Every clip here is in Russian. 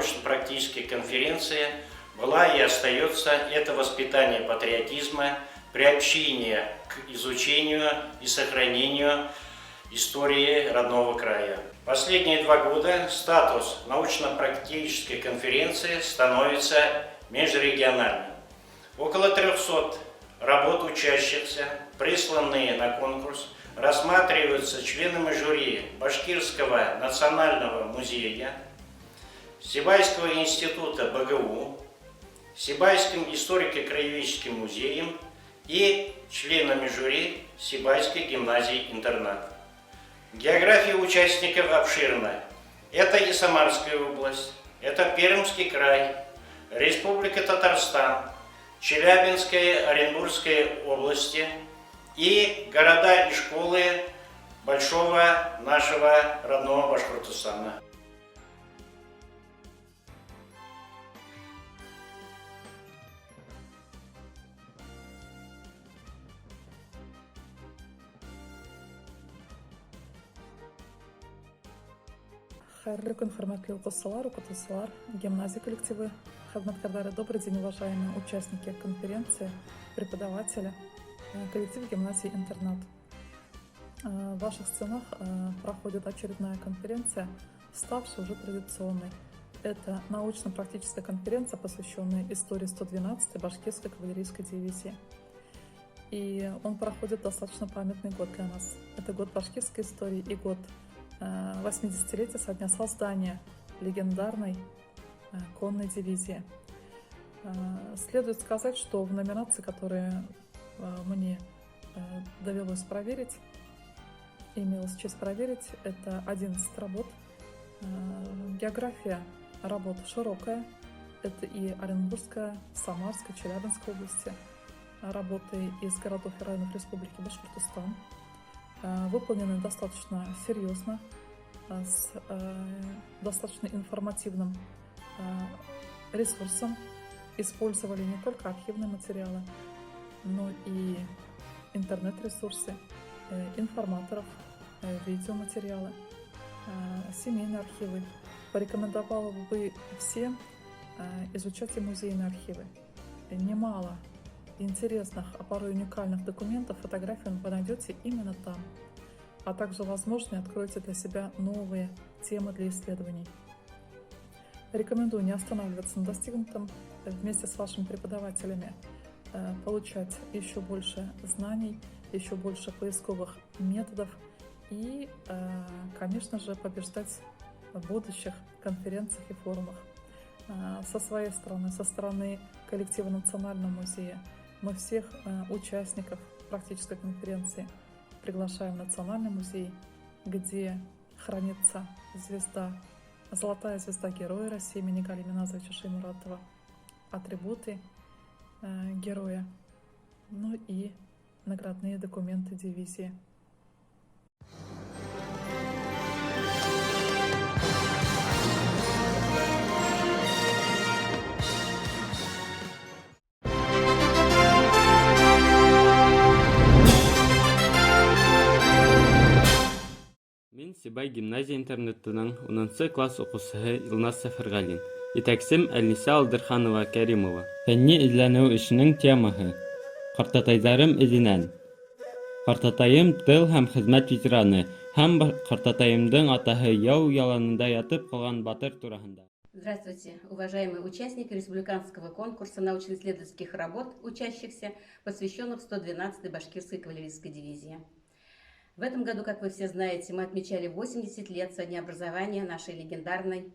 научно-практической конференции была и остается это воспитание патриотизма, приобщение к изучению и сохранению истории родного края. Последние 2 года статус научно-практической конференции становится межрегиональным. Около 300 работ учащихся, присланные на конкурс, рассматриваются членами жюри Башкирского национального музея, Сибайского института БГУ, Сибайским историко-краеведческим музеем и членами жюри Сибайской гимназии-интерната. География участников обширна. Это и Самарская область, это Пермский край, Республика Татарстан, Челябинская, Оренбургская области и города и школы большого нашего родного Башкортостана. Хайрлык информатли укусалар, гимназии коллективы, хадматкардары. Добрый день, уважаемые участники конференции, преподаватели, коллектив гимназии «Интернат». В ваших стенах проходит очередная конференция, ставшая уже традиционной. Это научно-практическая конференция, посвященная истории 112-й Башкирской кавалерийской дивизии. И он проходит достаточно памятный год для нас. Это год башкирской истории и год 80-летия со дня создания легендарной конной дивизии. Следует сказать, что в номинации, которые мне довелось проверить, имелась честь проверить, это 11 работ. География работ широкая. Это и Оренбургская, Самарская, Челябинская области, работы из городов и районов Республики Башкортостан. Выполнены достаточно серьезно, с достаточно информативным ресурсом. Использовали не только архивные материалы, но и интернет-ресурсы, информаторов, видеоматериалы, семейные архивы. Порекомендовала бы всем изучать и музейные архивы. Немало интересных, а порой уникальных документов, фотографий вы найдете именно там. А также, возможно, откроете для себя новые темы для исследований. Рекомендую не останавливаться на достигнутом, вместе с вашими преподавателями получать еще больше знаний, еще больше поисковых методов и, конечно же, побеждать в будущих конференциях и форумах. Со своей стороны, со стороны коллектива Национального музея, мы всех участников практической конференции приглашаем в Национальный музей, где хранится звезда, золотая звезда Героя России имени Галии Миназовича Шаймуратова, атрибуты героя, ну и наградные документы дивизии. Мен Сибай гимназия интернетының 10 класс укучысы Илназ Сәфәргалин. Итәксем Әлниса Алдырханова Кәримова. Фәнни эзләнү эшенең темаһы Картатайдарым эзенән. Картатайым тыл һәм хезмәт ветераны һәм Картатайымдың атаһы яу яланында ятып калган батыр тураһында. Здравствуйте, уважаемые участники республиканского конкурса научно-исследовательских работ, учащихся, посвященных 112-й Башкирской кавалерийской дивизии. В этом году, как вы все знаете, мы отмечали 80 лет со дня образования нашей легендарной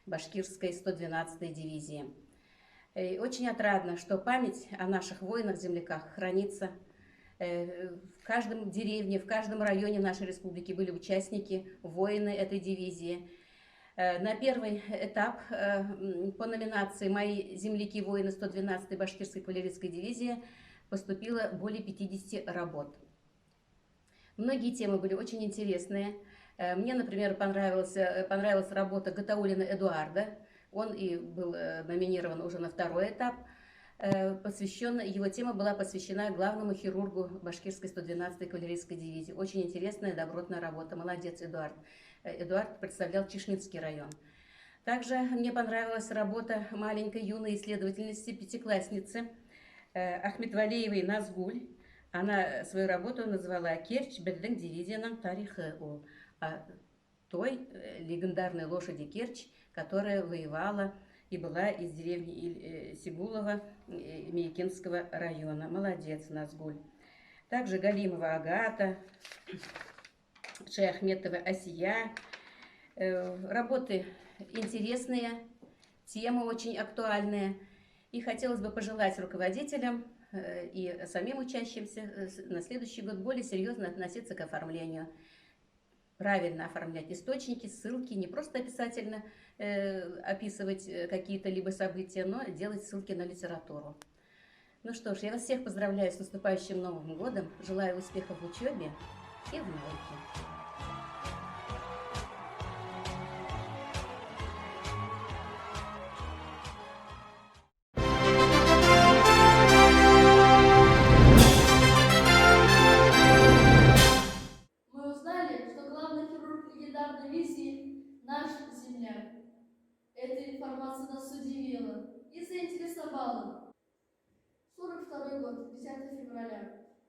Башкирской 112-й дивизии. И очень отрадно, что память о наших воинах-земляках хранится. В каждом деревне, в каждом районе нашей республики были участники, воины этой дивизии. На первый этап по номинации «Мои земляки-воины 112-й Башкирской кавалерийской дивизии» поступило более 50 работ. Многие темы были очень интересные. Мне, например, понравилась работа Гатауллина Эдуарда. Он и был номинирован уже на второй этап. Его тема была посвящена главному хирургу Башкирской 112-й кавалерийской дивизии. Очень интересная, добротная работа. Молодец, Эдуард. Эдуард представлял Чишминский район. Также мне понравилась работа маленькой юной исследовательницы, пятиклассницы Ахметвалиевой Назгуль. Она свою работу назвала «Керчь Берлин дивизионом Тарихы», о той легендарной лошади Керчь, которая воевала и была из деревни Сигулова Миякинского района. Молодец, Назгуль. Также Галимова Агата, Шаяхметова Асия. Работы интересные, тема очень актуальная. И хотелось бы пожелать руководителям и самим учащимся на следующий год более серьезно относиться к оформлению. Правильно оформлять источники, ссылки, не просто описательно описывать какие-то либо события, но делать ссылки на литературу. Ну что ж, я вас всех поздравляю с наступающим Новым годом, желаю успехов в учебе и в науке. Мы узнали, что главный хирург легендарной визии – наш земляк. Эта информация нас удивила и заинтересовала. 42 год, 10 февраля.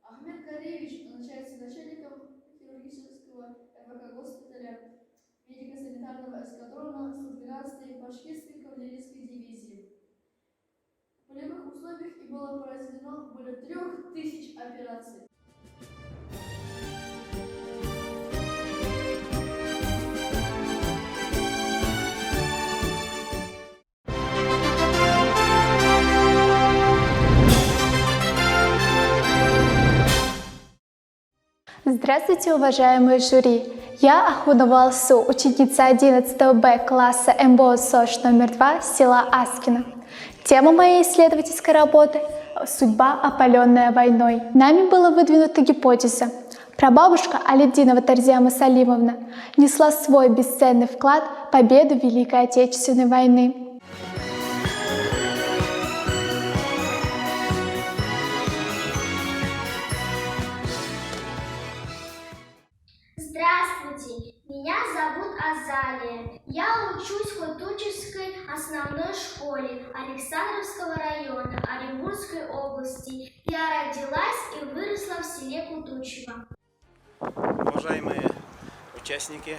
Ахмед Каревич назначается начальником хирургического МВК госпиталя медико-санитарного эскадрона 112-й башкирской кавалерийской дивизии. В полевых условиях и было произведено более 3000 операций. Здравствуйте, уважаемые жюри! Я Ахунова Алсу, ученица 11 Б класса МБО СОЖ номер 2 села Аскино. Тема моей исследовательской работы – судьба, опаленная войной. Нами была выдвинута гипотеза. Прабабушка Алидинова Тарзия Масалимовна несла свой бесценный вклад в победу Великой Отечественной войны. Здравствуйте, меня зовут Азалия. Я учусь в Хутучевской основной школе Александровского района Оренбургской области. Я родилась и выросла в селе Кутучево. Уважаемые участники,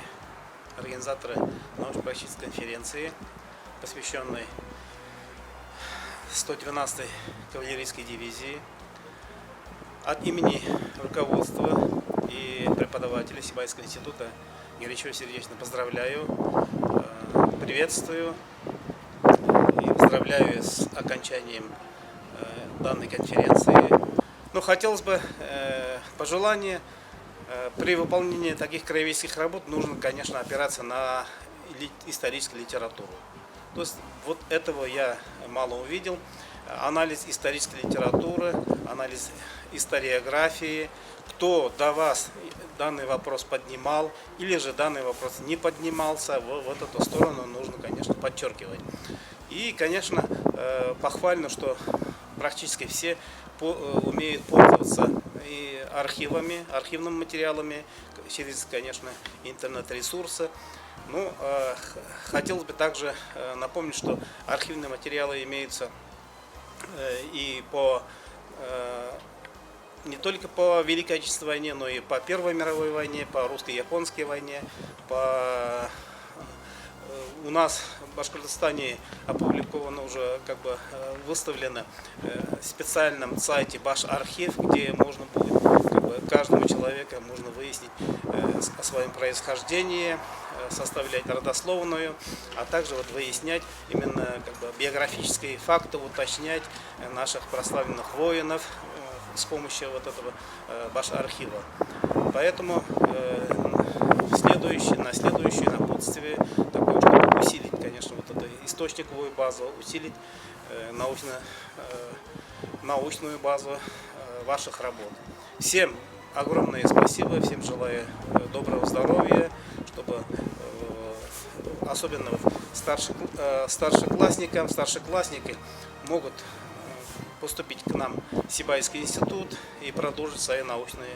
организаторы научно-практической конференции, посвященной 112-й кавалерийской дивизии, от имени руководства и преподавателей Сибайского института горячо и сердечно поздравляю, приветствую и поздравляю с окончанием данной конференции. Но хотелось бы пожелание: при выполнении таких краеведческих работ нужно, конечно, опираться на историческую литературу. То есть вот этого я мало увидел. Анализ исторической литературы, анализ историографии, кто до вас данный вопрос поднимал или же данный вопрос не поднимался, вот эту сторону нужно, конечно, подчеркивать. И, конечно, похвально, что практически все умеют пользоваться и архивами, архивными материалами, через, конечно, интернет-ресурсы. Ну, хотелось бы также напомнить, что архивные материалы имеются и не только по Великой Отечественной войне, но и по Первой мировой войне, по русско-японской войне. У нас в Башкортостане опубликовано уже, выставлено в специальном сайте Баш-архив, где можно будет, каждому человеку можно выяснить о своем происхождении, составлять родословную, а также выяснять именно биографические факты, уточнять наших прославленных воинов с помощью этого Баш-архива. Поэтому на следующее напутствие такое, чтобы усилить, конечно, эту источниковую базу, усилить научную базу ваших работ. Всем огромное спасибо, всем желаю доброго здоровья, чтобы особенно старшеклассники могут поступить к нам в Сибайский институт и продолжить свои научные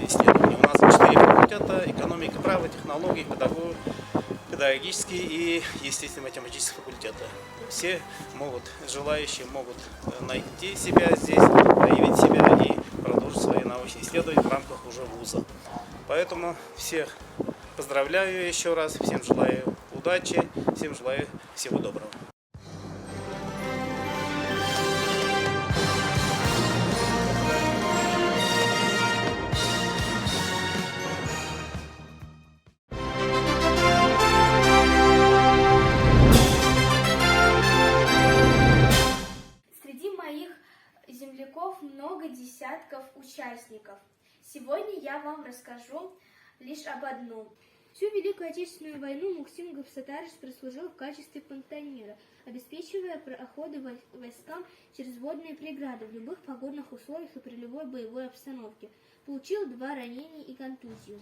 исследования. У нас 4 факультета: экономика, право, технологии, педагогический и естественно-математический факультеты. Все желающие могут найти себя здесь, проявить себя и продолжить свои научные исследования в рамках уже вуза. Поэтому всех поздравляю еще раз, всем желаю удачи, всем желаю всего доброго. Среди моих земляков много десятков участников. Сегодня я вам расскажу лишь об одном. Всю Великую Отечественную войну Максим Габсатарович прослужил в качестве понтонера, обеспечивая проходы войскам через водные преграды в любых погодных условиях и при любой боевой обстановке. Получил 2 ранения и контузию.